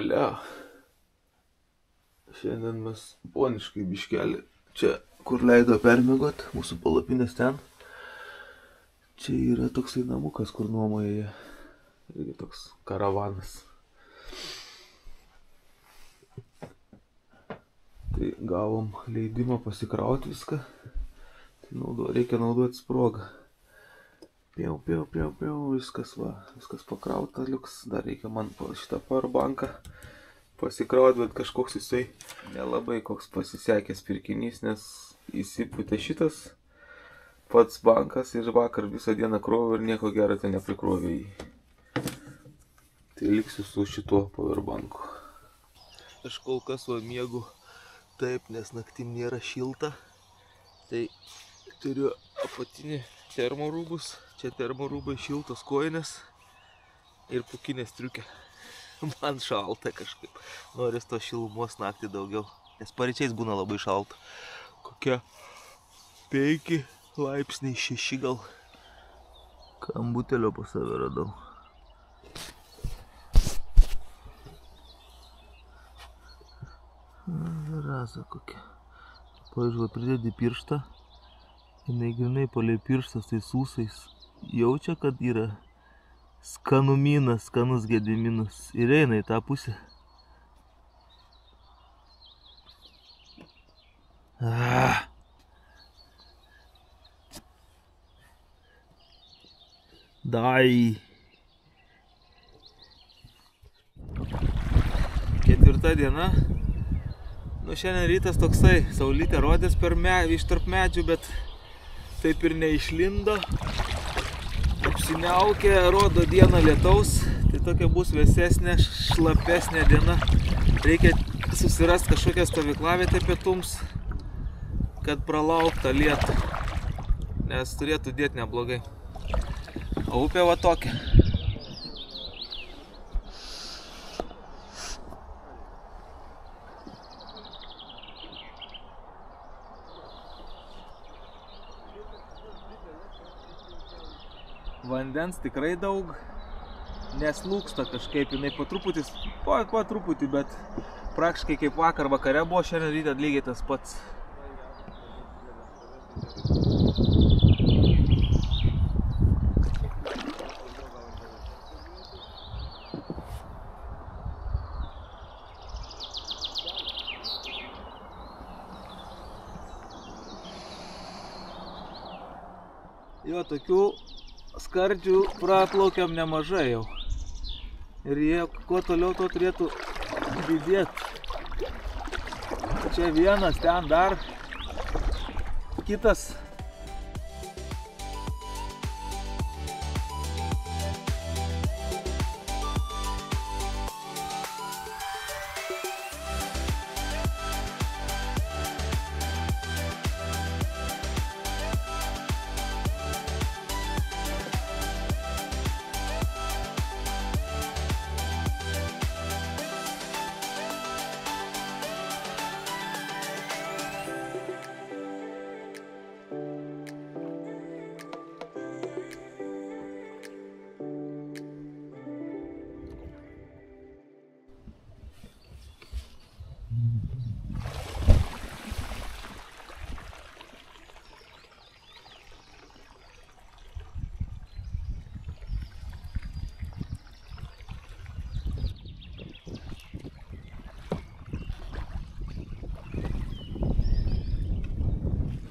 Ble. Šiandien mes poniškai biškelį. Čia, kur leido permiegot, mūsų palapinės ten. Čia yra toksai namukas, kur nuomoja jie. Irgi toks karavanas. Tai gavom leidimą pasikrauti viską. Tai reikia naudoti sprogą. Piau, viskas va, viskas pakrauta liuks. Dar reikia man šitą powerbanką pasikrauti, bet kažkoks jisai nelabai koks pasisekęs pirkinys, nes įsipūtė šitas pats bankas ir vakar visą dieną kroviau ir nieko gero ten neprikrovė jį. Tai liksiu su šituo powerbanku. Aš kol kas va miegu taip, nes naktim nėra šilta. Tai turiu apatinį termorūbus. Čia termorūbai, šiltos kojinės ir pukinė striukė. Man šalta kažkaip. Noris to šilumos naktį daugiau. Nes paryčiais būna labai šalta. Kokia 5 laipsniai 6 gal. Kambutelio pas save radau. Zaraza kokia. Pavyzdžiui, pridedi pirštą. Jinai grinai palei pirštas tais ūsais. Jaučia, kad yra skanumynas, skanus gediminas. Ir eina į tą pusę. Dai. Ketvirta diena. Nu, šiandien rytas toksai, saulytė rodės iš tarp medžių, bet taip ir neišlindo. Apsiniaukė, rodo dieną lietaus, tai tokia bus vėsesnė, šlapesnė diena. Reikia susirasti kažkokią stovyklavietę pietums, kad pralauktų tą lietų, nes turėtų dėti neblogai. O upė va tokia. Vandens tikrai daug, neslūksta kažkaip, jinai po truputį, bet praktiškai kaip vakar vakare buvo, šiandien ryte lygiai tas pats. Jo, tokių skardžių praplaukiam nemažai jau. Ir jie kuo toliau to turėtų didėti. Čia vienas, ten dar kitas.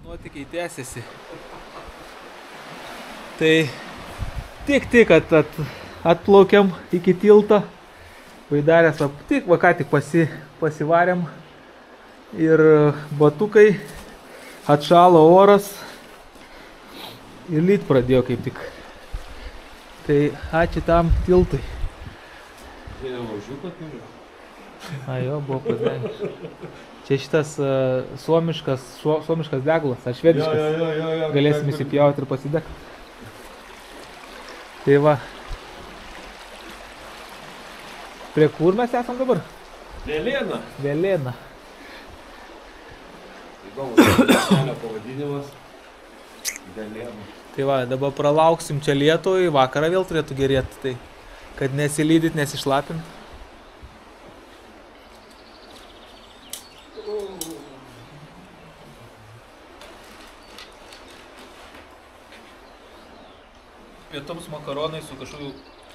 Nuotykiai tęsiasi. Tai tik atplaukiam iki tilto. Baidarės ką tik pasivarėm. Ir batukai, atšalo oras. Ir lyt pradėjo kaip tik. Tai ačiū tam tiltui. Jo, buvo pasdengęs. Čia šitas suomiškas degulas, ar švediškas. Galėsim įsipjauti ir pasidegti. Tai va. Prie kur mes esam dabar? Velėna. Velėna. Įdomus pavadinimas. Velėna. Tai va, dabar pralauksim čia lietų, į vakarą vėl turėtų gerėti, tai kad nesilydyt, nesišlapint. Pietums makaronai su kažkokiu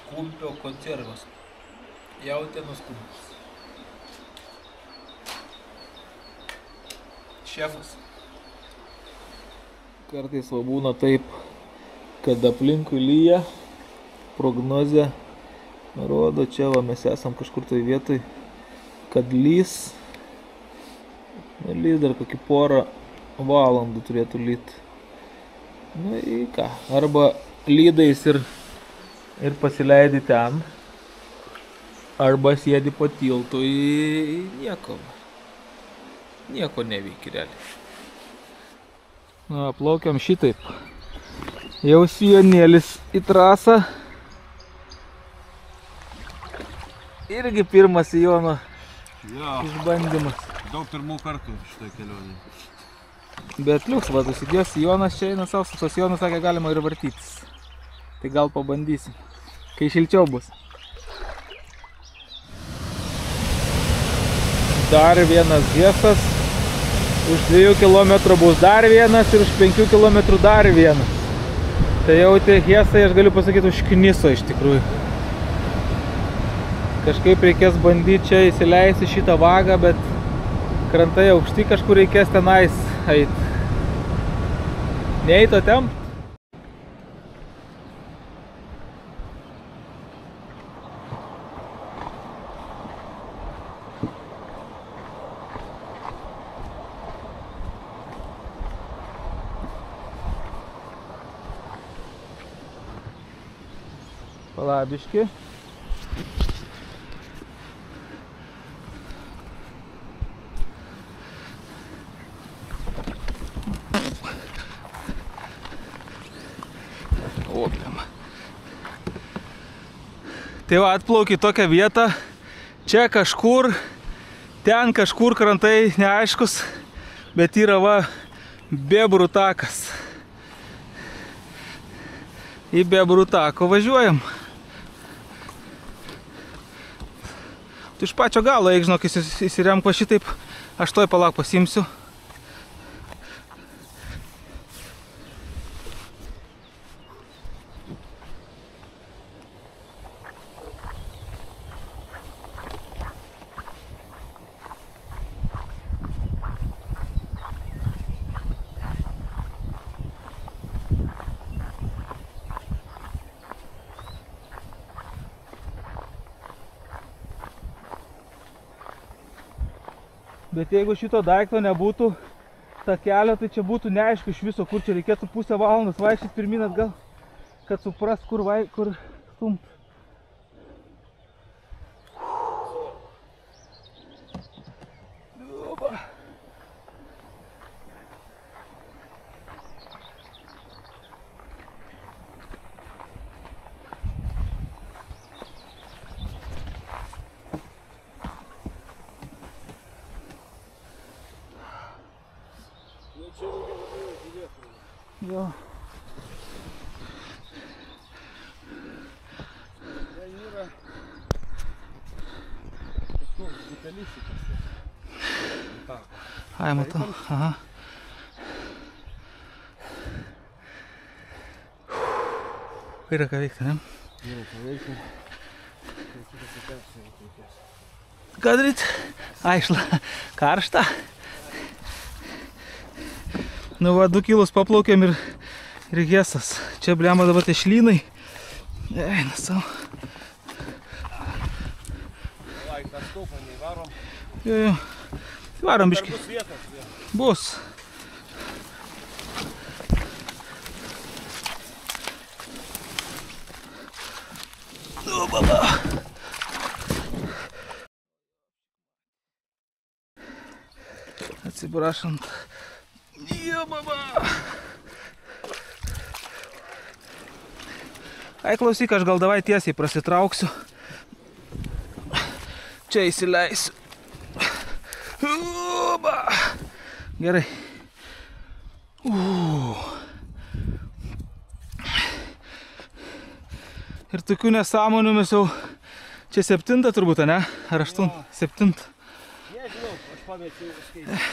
kumpio konservas. Jautienos kumpas. Šefas. Kartais va būna taip, kad aplinkui lyja, prognozė rodo, čia va mes esam kažkur toj vietoj, kad lys dar kokį porą valandų turėtų lyt. Nu į ką, arba lydais ir pasileidi ten, arba sėdi po tiltu į nieko neveiki realiai. Na, plaukiam šitaip. Jau sijonėlis į trasą. Irgi pirmas sijono išbandymas. Daug pirmų kartų šitoj kelionėje. Bet liuks, va, susidėjo sijonas čia eina savo, su tos sijonus, sakė, galima ir vartytis. Tai gal pabandysim, kai šilčiau bus. Dar vienas Hesas. Už 2 km bus dar vienas ir už 5 km dar vienas. Tai jau tie Hesai, aš galiu pasakyti, užkniso iš tikrųjų. Kažkaip reikės bandyti čia įsileisti šitą vagą, bet krantai aukšti, kažkur reikės tenais eiti. Neito tempt. Palabiški. Tai va, atplauki tokią vietą, čia kažkur, ten kažkur krantai neaiškus, bet yra va bebrų takas. Į bebrų tako važiuojam. Tu iš pačio galo, eik, žinok, įsiremk va šitaip, aš toj palauk pasimsiu. Bet jeigu šito daikto nebūtų, ta kelio, tai čia būtų neaišku iš viso, kur čia reikėtų pusę valandos vaikščioti pirmyn atgal, kad suprast, kur stumt. Jo. Ten yra kažkoks butelišikas. Ai, matau. Aha. Yra ką veikti, ne? Yra ką veikti. Ką daryt? Aišla. Karšta. Nu va, 2 kilus paplaukėm ir Hesas. Čia bliamba dabar tie šlynai. Eina savo. Laik, tą stulpą neįvarom. Jo. Varom biškį. Bus vietos. Bus. O, baba. Atsiprašant. Jo, baba. Ai, klausyk, aš gal davai tiesiai prasitrauksiu. Čia įsileisiu. Oba. Gerai. Ir tokių nesąmonių mes jau... Čia 7 turbūt, ne? Ar 8? 7. Nežinau, aš pamečiau skaičių.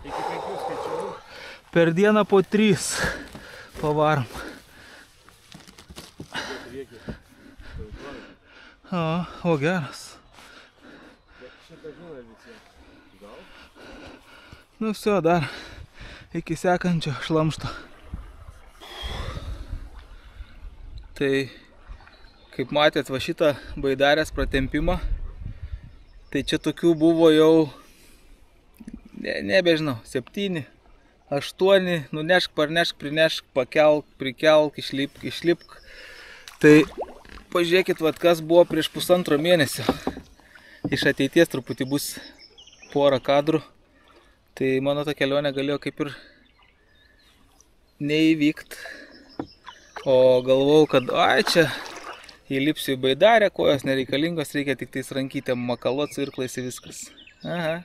Iki 5 skaičių. Per dieną po 3 pavarom. priekį. O geras. Šitą žinai visi. Gal? Nu viso, dar iki sekančio šlamšto. Tai, kaip matėt, va šitą baidarės pratempimą, tai čia tokių buvo jau, nebežinau, 7, 8, nunešk, parnešk, prinešk, pakelk, prikelk, išlipk. Tai pažiūrėkit, vat, kas buvo prieš 1,5 mėnesio. Iš ateities truputį bus porą kadrų. Tai mano ta kelionė galėjo kaip ir neįvykt. O galvojau, kad čia įlipsiu į baidarę, kojos nereikalingos, reikia tik tais rankytėm makalot su irklais ir viskas. Aha,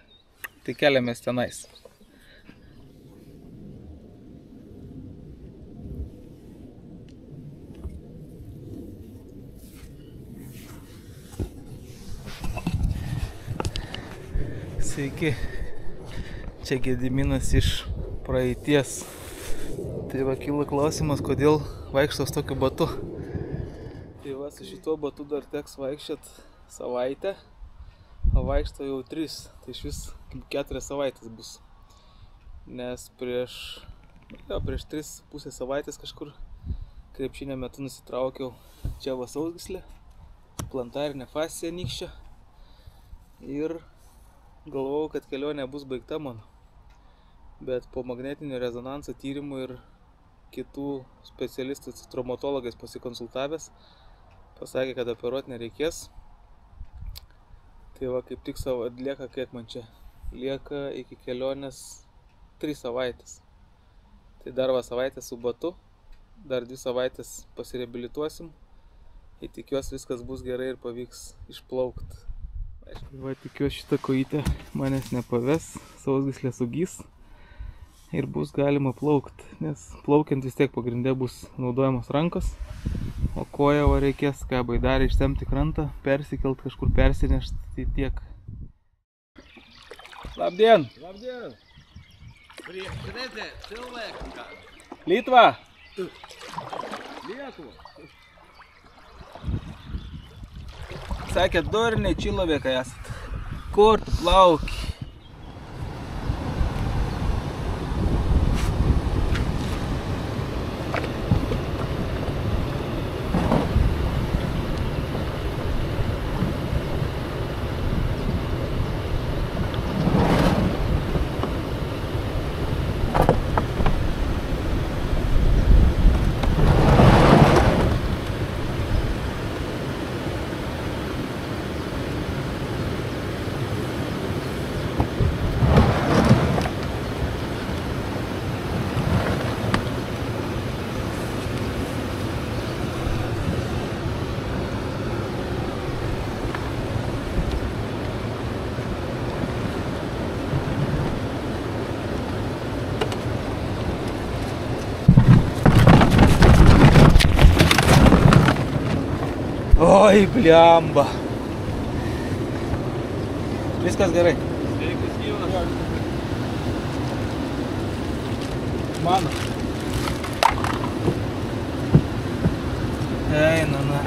tai keliamės tenais. Sveiki, čia Gediminas iš praeities. Tai va kyla klausimas, kodėl vaikštos tokiu batu. Tai va su šituo batu dar teks vaikščiot savaitę, o vaikšto jau 3, tai iš vis 4 savaitės bus. Nes prieš 3,5 savaitės kažkur krepšinio metu nusitraukiau čia va sausgyslę, plantarinę fasciją nykščią ir galvojau, kad kelionė bus baigta mano. Bet po magnetinio rezonanso tyrimų ir kitų specialistų traumatologais pasikonsultavęs, pasakė, kad operuoti nereikės. Tai va, kaip tik lieka, kiek man čia? Lieka iki kelionės 3 savaitės. Tai dar va savaitę su batu, dar 2 savaitės pasireabilituosim. Ir tikiuosi viskas bus gerai ir pavyks išplaukti. Va, tikiuosi šitą kojytę manęs nepaves, sausgyslė sugys. Ir bus galima plaukti, nes plaukiant vis tiek pagrindė bus naudojamos rankos, o koją va reikės, ką baidarį išsemti krantą, persikelt kažkur persinešti, tai tiek. Labdien! Labdien! Priešinėte, cilvēką. Litva! Lietuva. Sakė, doriniai čilovėkai esat. Kur tu plauki? Oi, bliamba. Viskas gerai. Sveikas gyvas. Mano. Eina, na.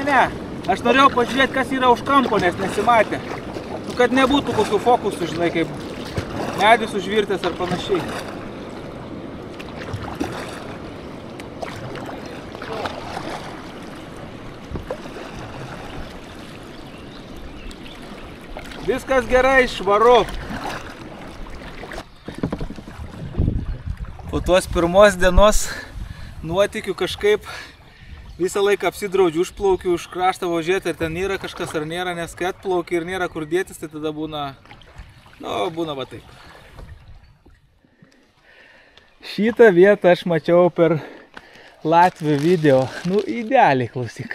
Ne. Aš norėjau pažiūrėti, kas yra už kampo, nes nesimatė. Nu, kad nebūtų kokių fokusų, žinai, kaip medis užvirtęs ar panašiai. Viskas gerai, švaru. Po tos pirmos dienos nuotykių kažkaip visą laiką apsidraudžiu, užplaukiu už kraštą važiuoti, ar ten yra kažkas ar nėra, nes kai atplauki ir nėra kur dėtis, tai tada būna, būna va taip. Šitą vietą aš mačiau per Latvių video, idealiai klausyk.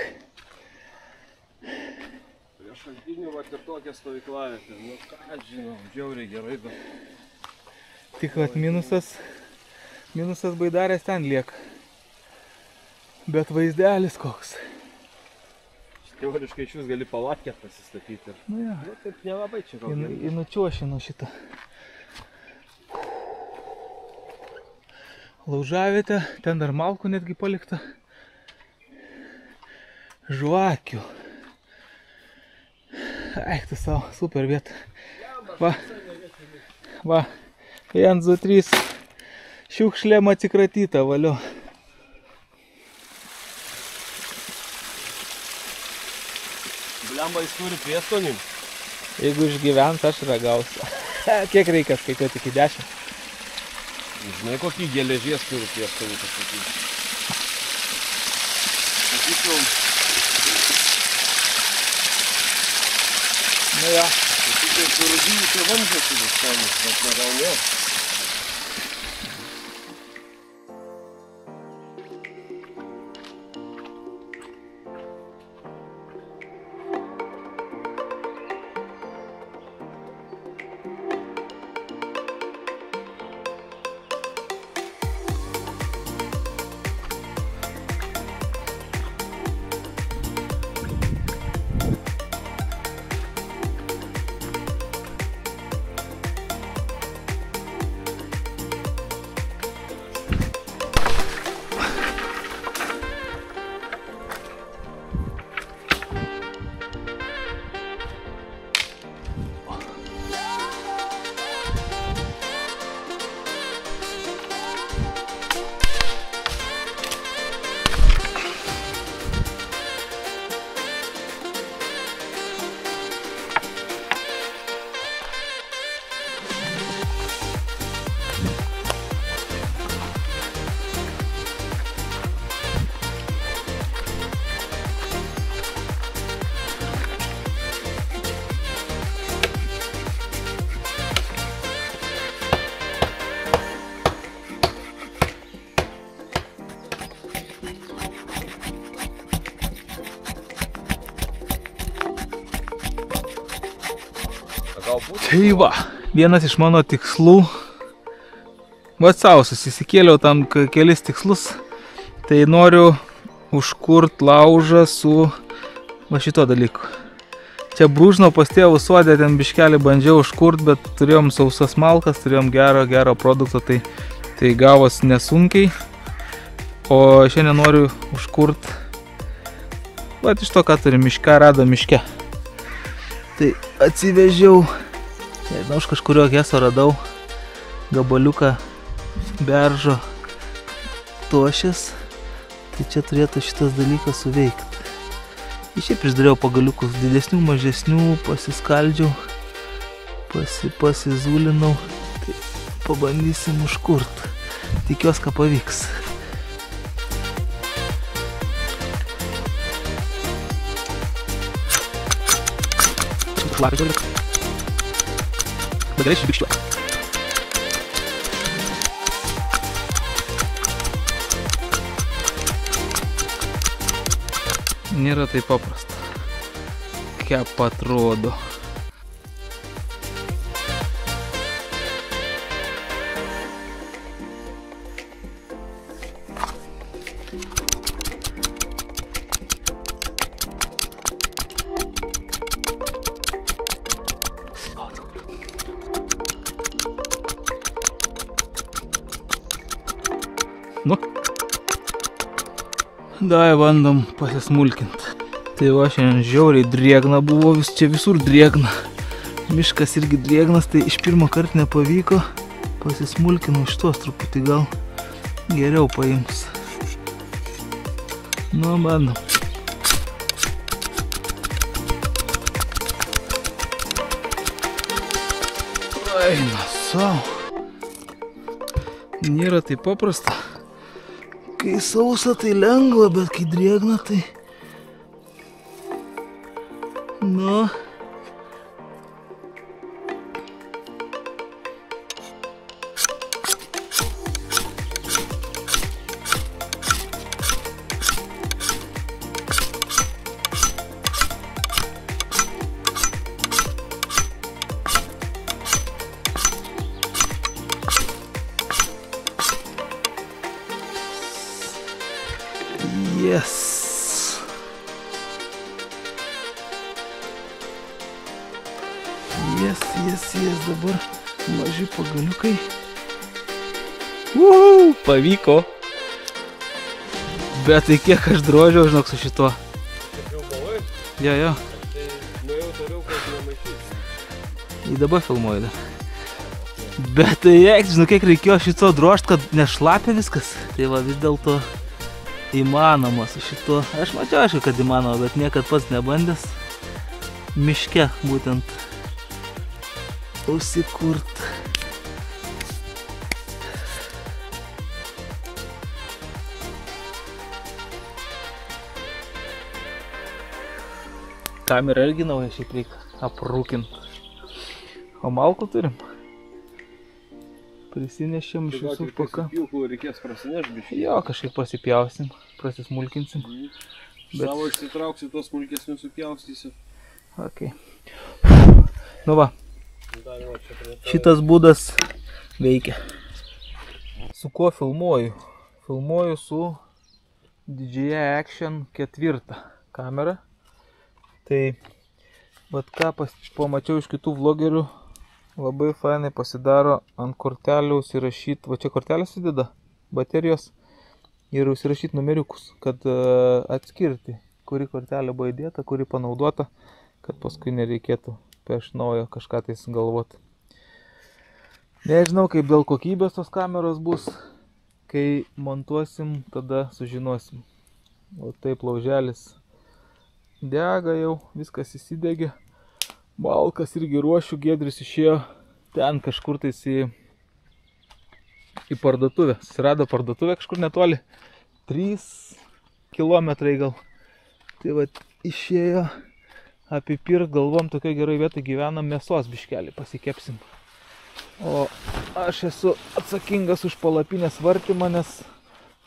Prie šaltinių va ir tokia stovyklavietė, ką žinom, žiauriai gerai, bet Tik vat minusas baidarės ten lieka. Bet vaizdelis koks. Teoriškai iš jūs gali palatkę pasistatyti. Nu jo. Nu, taip nelabai čia gal. Įnučiuošinu šitą. Laužavietę, ten dar malkų netgi palikta. Žvakių. Eik tu savo, super vieta. Va. 1, 2, 3. Šiukšlėm atsikratyta, valio. Blemba, jis turi prieskonį. Jeigu išgyvens, aš ragausiu. Kiek reikia skaičiuoti, iki 10? Žinai, kokį geležies turi prieskonį pasakyti. Sakyčiau. Nu jo. Sakyčiau, surūdijusio vamzdžio turi skonis, bet ne gal ne. Tai va, vienas iš mano tikslų. Va savo susikėliau tam kelis tikslus. Tai noriu užkurt laužą su va šito dalyku. Čia brūžno pas tėvų sodė, ten biškelį bandžiau užkurt, bet turėjom sausas malkas, turėjom gero produkto, tai gavos nesunkiai. O šiandien noriu užkurt, va iš to, ką turi mišką, rado miške. Tai atsivežiau, nežinau, iš kažkurio heso radau gabaliuką beržo tošės, tai čia turėtų šitas dalykas suveikti. Šiaip išdariau pagaliukus didesnių, mažesnių, pasiskaldžiau, pasizulinau, tai pabandysim užkurt. Tikiuosi, kad pavyks. Begalėsiu bikščiuoti. Nėra taip paprasta, kaip atrodo. Nu, davai bandom pasismulkint. Tai va, šiandien žiauriai drėgna buvo, čia visur drėgna. Miškas irgi drėgnas, tai iš pirmo karto nepavyko. Pasismulkinau iš tos truputį, gal geriau paims. Nu, bandom. Eina savo. Nėra taip paprasta. Kai sausa, tai lengva, bet kai drėgna, tai... Nu... Jes, dabar maži pagaliukai. Pavyko. Bet tai kiek aš drožiau, žinok, su šituo. Jo. Tai nuėjau toliau, kad nemaišys. Į dabar filmuoju dar. Bet tai, žinau, kiek reikėjo šito drožt, kad nešlapia viskas. Tai va, vis dėlto įmanoma su šituo. Aš mačiau, aišku, kad įmanoma, bet niekad pats nebandęs miške būtent užsikurt. Kamerą irgi nauja šiaip reikia aprūkint. O malkų turim. Prisinešėm iš visų paka. Reikės prasineš biškį. Jo, kažkaip pasipjausim, prasismulkinsim. Savo išsitrauksiu, tos smulkesnius supjaustysiu. Ok. Nu va, šitas būdas veikia. Su kuo filmuoju? Filmuoju su DJI Action 4 kamera. Tai, vat ką pamačiau iš kitų vlogerių, labai fainai pasidaro ant kortelių užsirašyti, va čia kortelės sudeda, baterijos ir užsirašyti numeriukus, kad atskirti, kuri kortelė buvo įdėta, kuri panaudota, kad paskui nereikėtų prieš naujo kažką tais galvoti. Nežinau, kaip dėl kokybės tos kameros bus, kai montuosim, tada sužinosim. O taip lauželis dega jau, viskas įsidegė. Malkas irgi ruošiu, Giedrius išėjo ten kažkur tais į parduotuvę. Susirado parduotuvę kažkur netoli, 3 kilometrai gal. Tai va išėjo apipirkt, galvom tokia gerai vietoj gyvenam, mėsos biškelį pasikepsim. O aš esu atsakingas už palapinės vartymą, nes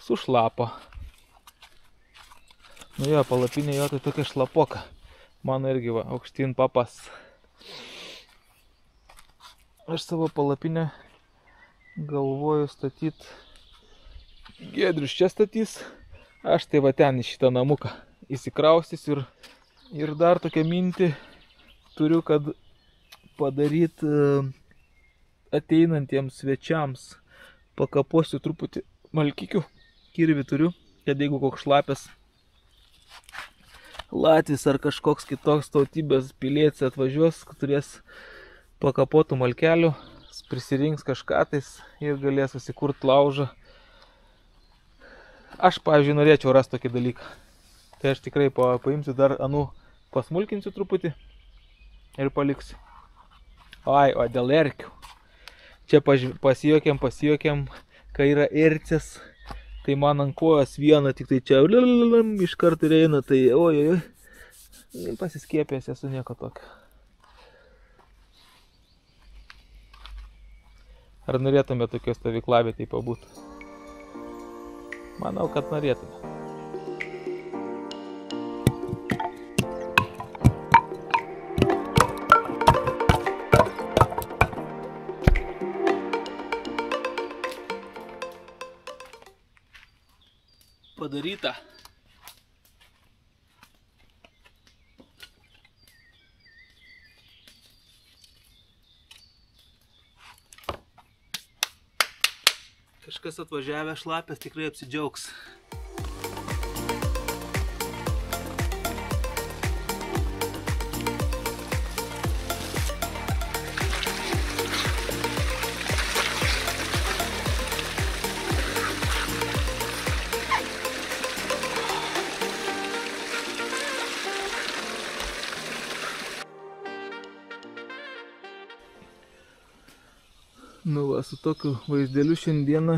sušlapo. Nu jo, palapinė jo tai tokia šlapoka. Mano irgi va, aukštyn papas. Aš savo palapinę galvoju statyt. Giedrius čia statys. Aš tai va ten į šitą namuką įsikraustys ir dar tokią mintį turiu, kad padaryt ateinantiems svečiams. Pakaposiu truputį malkikių. Kirvį turiu, kad jeigu koks šlapės Latvis ar kažkoks kitoks tautybės pilietis atvažiuos, turės pakapotų malkelių, prisirinks kažką tais ir galės susikurt laužą. Aš, pavyzdžiui, norėčiau rasti tokį dalyką. Tai aš tikrai paimsiu dar anų, pasmulkinsiu truputį ir paliksiu. Ai, o dėl erkių. Čia pasijuokėm, kai yra ercės. Tai man ant kojos viena, tik tai čia iš karto ir eina, tai oi, pasiskiepęs esu nieko tokio. Ar norėtume tokio stovyklavietėj pabūt? Manau, kad norėtume. Padaryta. Kažkas atvažiavę šlapės tikrai apsidžiaugs. Nu va, su tokiu vaizdeliu šiandieną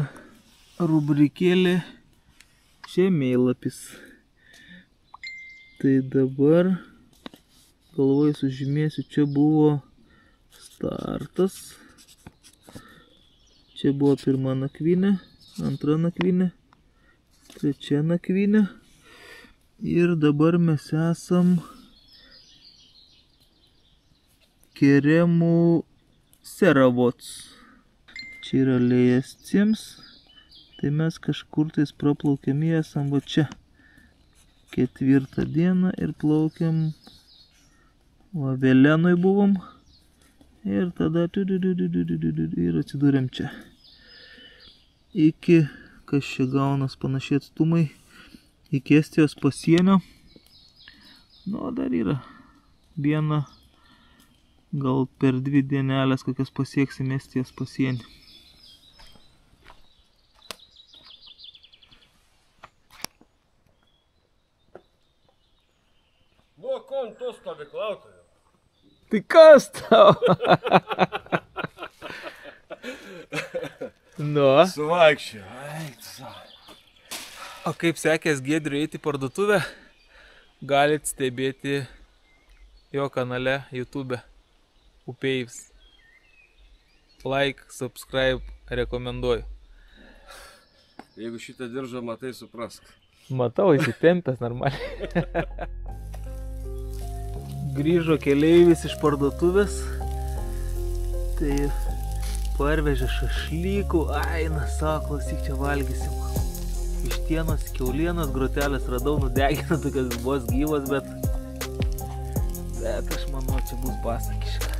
rubrikėlė žemėlapis. Tai dabar galvoju sužymėsiu, čia buvo startas. Čia buvo pirma nakvynė, antra nakvynė, trečia nakvynė. Ir dabar mes esam Keremų Seravots. Čia yra Lėjascims, tai mes kažkur tais praplaukiam, esam va čia 4 dieną ir plaukiam, va Velenoj buvom Ir tada ir atsidūrėm čia. Iki, kas čia gaunas panašiai atstumai, iki Estijos pasienio. Nu, dar yra viena, gal per 2 dienelės kokias pasieksim Estijos pasienį. Nuo ko ant to stovyklautojo? Tai kas tau? Nu. Suvaikščio. O kaip sekės Giedriui eiti į parduotuvę, galit stebėti jo kanale YouTube Upeivis. Like, subscribe, rekomenduoju. Jeigu šitą diržą matai, suprask. Matau, įsitempęs normaliai. Grįžo keleivis iš parduotuvės. Tai parvežė šašlykų. Aina, sako, klausyk, čia valgysim. Vištienos, kiaulienos, grotelės radau, nudegino, tokios vos gyvos, bet aš manau, čia bus pasakiška.